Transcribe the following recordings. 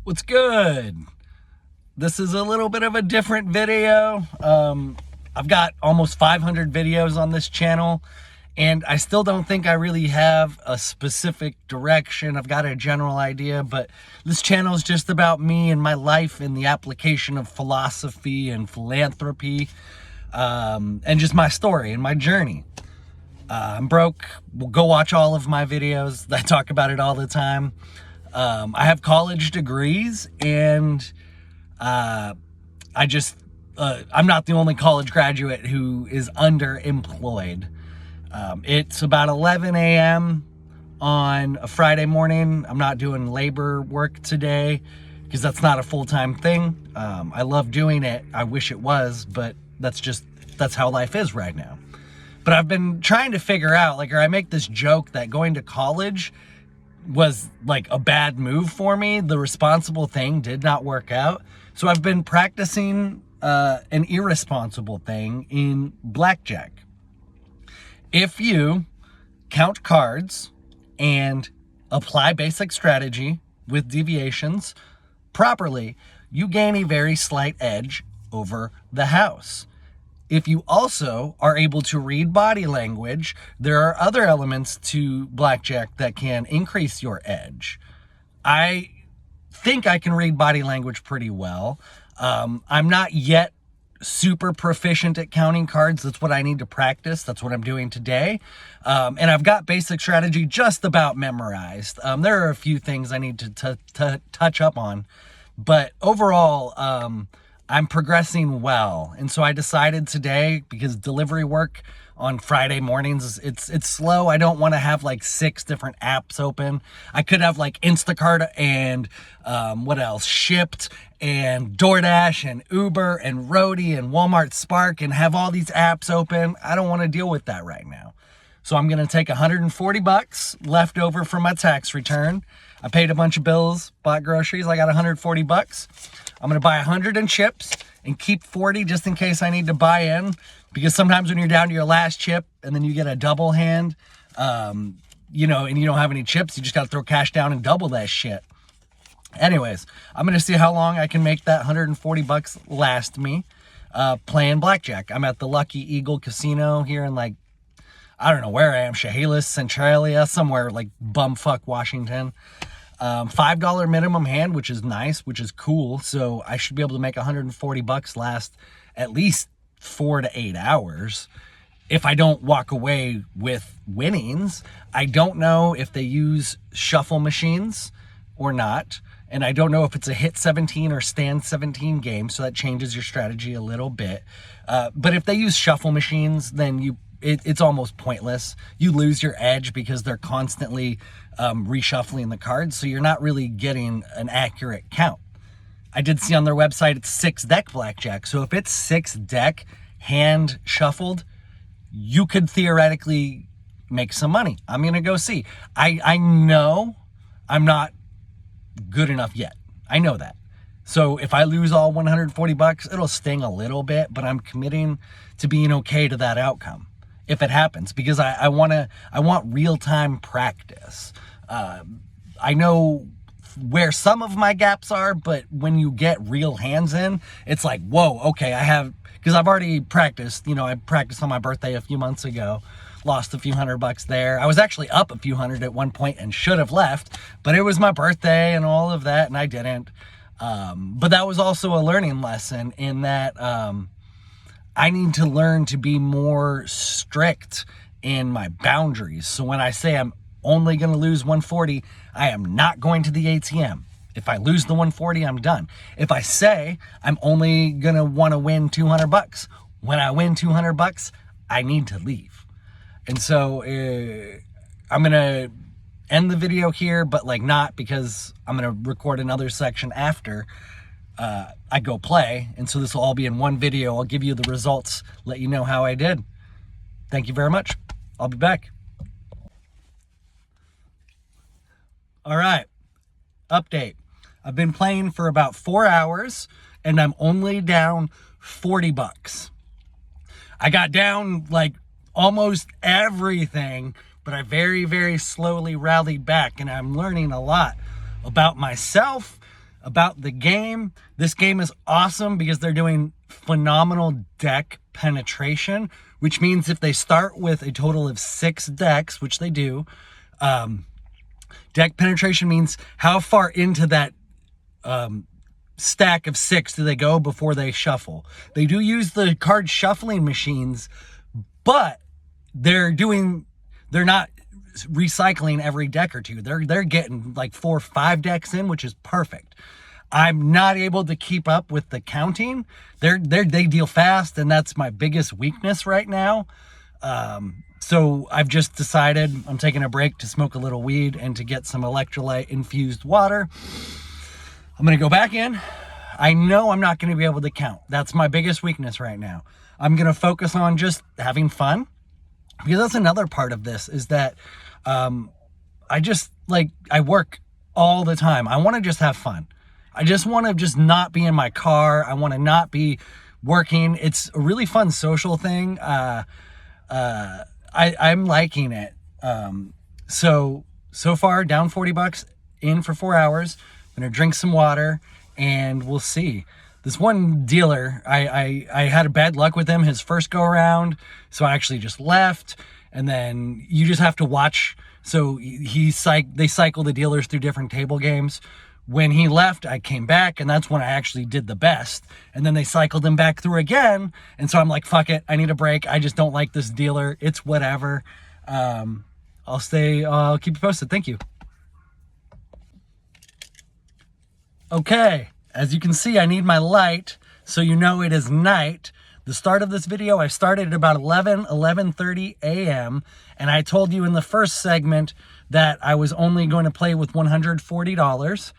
What's good? This is a little bit of a different video. I've got almost 500 videos on this channel, and I still don't think I really have a specific direction. I've got a general idea, but this channel is just about me and my life and the application of philosophy and philanthropy, and just my story and my journey. I'm broke. Well, go watch all of my videos. I talk about it all the time. I have college degrees, and I'm not the only college graduate who is underemployed. It's about 11 a.m. on a Friday morning. I'm not doing labor work today because that's not a full-time thing. I love doing it. I wish it was, but that's how life is right now. But I've been trying to figure out, or I make this joke that going to college was like a bad move for me. The responsible thing did not work out. So I've been practicing an irresponsible thing in Blackjack. If you count cards and apply basic strategy with deviations properly, you gain a very slight edge over the house. If you also are able to read body language, there are other elements to Blackjack that can increase your edge. I think I can read body language pretty well. I'm not yet super proficient at counting cards. That's what I need to practice. That's what I'm doing today. And I've got basic strategy just about memorized. There are a few things I need to touch up on, but overall, I'm progressing well. And so I decided today, because delivery work on Friday mornings, it's slow. I don't want to have like 6 different apps open. I could have like Instacart and what else? Shipped and DoorDash and Uber and Roadie and Walmart Spark and have all these apps open. I don't want to deal with that right now. So I'm going to take $140 left over from my tax return. I paid a bunch of bills, bought groceries. I got $140. I'm going to buy 100 in chips and keep 40 just in case I need to buy in. Because sometimes when you're down to your last chip and then you get a double hand, and you don't have any chips, you just got to throw cash down and double that shit. Anyways, I'm going to see how long I can make that $140 last me playing blackjack. I'm at the Lucky Eagle Casino here in I don't know where I am, Chehalis, Centralia, somewhere like bumfuck Washington. $5 minimum hand, which is nice, which is cool. So I should be able to make $140 last at least 4 to 8 hours if I don't walk away with winnings. I don't know if they use shuffle machines or not. And I don't know if it's a hit 17 or stand 17 game. So that changes your strategy a little bit. But if they use shuffle machines, then it's almost pointless. You lose your edge because they're constantly reshuffling the cards, so you're not really getting an accurate count. I did see on their website it's 6 deck blackjack, so if it's 6 deck hand shuffled, you could theoretically make some money. I'm gonna go see. I know I'm not good enough yet. I know that. So if I lose all $140, it'll sting a little bit, but I'm committing to being okay to that outcome if it happens, because I want real-time practice. I know where some of my gaps are, but when you get real hands in, it's like, whoa, okay, because I've already practiced. I practiced on my birthday a few months ago, lost a few $100 there. I was actually up a few hundred at one point and should have left, but it was my birthday and all of that, and I didn't. But that was also a learning lesson in that, I need to learn to be more strict in my boundaries. So when I say I'm only going to lose 140, I am not going to the ATM. If I lose the 140, I'm done. If I say I'm only going to want to win $200, when I win $200, I need to leave. And so I'm going to end the video here, but not, because I'm going to record another section after I go play. And so this will all be in one video. I'll give you the results, let you know how I did. Thank you very much. I'll be back. All right, update. I've been playing for about 4 hours and I'm only down $40. I got down almost everything, but I very, very slowly rallied back, and I'm learning a lot about myself, about the game. This game is awesome because they're doing phenomenal deck penetration, which means if they start with a total of 6 decks, which they do, deck penetration means how far into that stack of 6 do they go before they shuffle. They do use the card shuffling machines, but they're not recycling every deck or two. They're getting like 4 or 5 decks in, which is perfect. I'm not able to keep up with the counting. They deal fast, and that's my biggest weakness right now. So I've just decided I'm taking a break to smoke a little weed and to get some electrolyte infused water. I'm going to go back in. I know I'm not going to be able to count. That's my biggest weakness right now. I'm going to focus on just having fun, because that's another part of this, is that I work all the time. I want to just have fun. I just want to just not be in my car. I want to not be working. It's a really fun social thing. I'm liking it. So far, down $40, in for 4 hours. I'm going to drink some water, and we'll see. This one dealer, I had a bad luck with him his first go around, so I actually just left. And then you just have to watch. So they cycle the dealers through different table games. When he left, I came back, and that's when I actually did the best. And then they cycled him back through again. And so I'm like, fuck it, I need a break. I just don't like this dealer. It's whatever. I'll keep you posted. Thank you. Okay, as you can see, I need my light, so you know it is night. The start of this video, I started at about 11:30 a.m., and I told you in the first segment that I was only going to play with $140.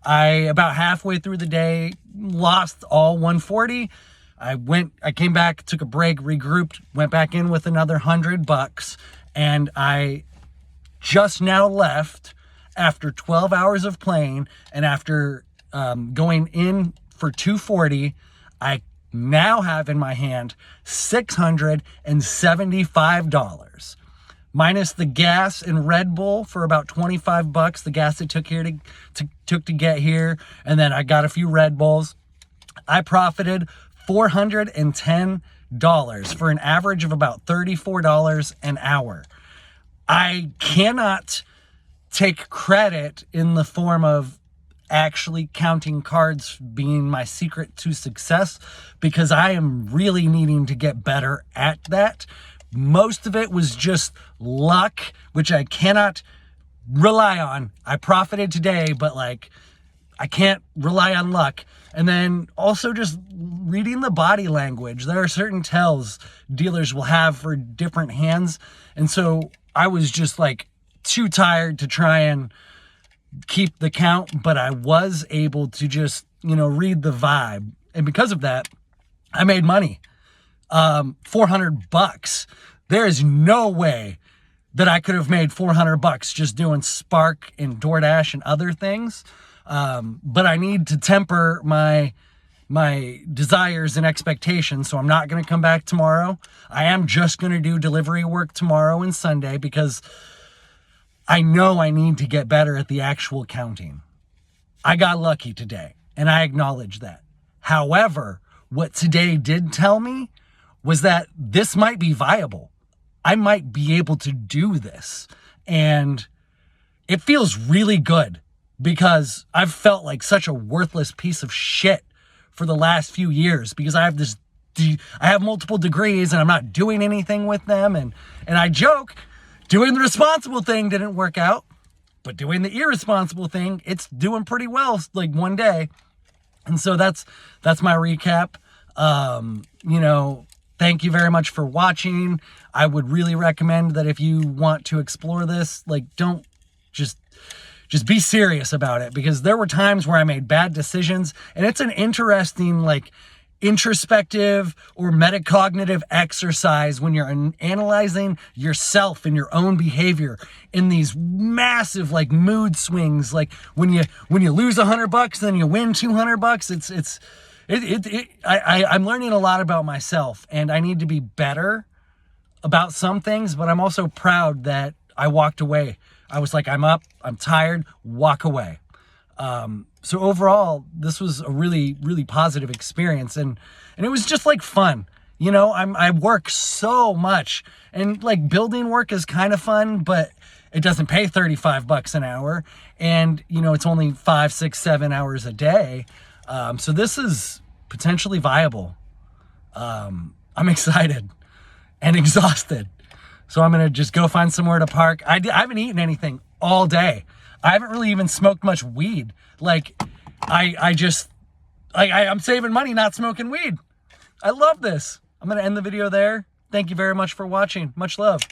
About halfway through the day, lost all 140. I came back, took a break, regrouped, went back in with another $100, and I just now left after 12 hours of playing, and after going in for 240, I now have in my hand $675. Minus the gas and Red Bull for about $25, the gas it took to get here, and then I got a few Red Bulls. I profited $410 for an average of about $34 an hour. I cannot take credit in the form of actually counting cards being my secret to success, because I am really needing to get better at that. Most of it was just luck, which I cannot rely on. I profited today, but I can't rely on luck. And then also just reading the body language. There are certain tells dealers will have for different hands. And so I was just too tired to try and keep the count, but I was able to just, read the vibe. And because of that, I made money. $400. There is no way that I could have made $400 just doing Spark and DoorDash and other things. But I need to temper my desires and expectations. So I'm not going to come back tomorrow. I am just going to do delivery work tomorrow and Sunday, because I know I need to get better at the actual counting. I got lucky today, and I acknowledge that. However, what today did tell me was that this might be viable. I might be able to do this. And it feels really good, because I've felt like such a worthless piece of shit for the last few years, because I have multiple degrees and I'm not doing anything with them. And I joke, doing the responsible thing didn't work out, but doing the irresponsible thing, it's doing pretty well, one day. And so that's my recap. Thank you very much for watching. I would really recommend that if you want to explore this, don't just be serious about it, because there were times where I made bad decisions, and it's an interesting, introspective or metacognitive exercise when you're analyzing yourself and your own behavior in these massive mood swings. When you lose $100, then you win $200. I'm learning a lot about myself, and I need to be better about some things, but I'm also proud that I walked away. I was like, I'm up, I'm tired, walk away. So overall, this was a really, really positive experience, and it was just like fun. You know, I work so much, and like building work is kind of fun, but it doesn't pay $35 an hour, and you know it's only 5, 6, 7 hours a day. So this is potentially viable. I'm excited and exhausted, so I'm gonna just go find somewhere to park. I haven't eaten anything all day. I haven't really even smoked much weed. Like, I'm saving money not smoking weed. I love this. I'm going to end the video there. Thank you very much for watching. Much love.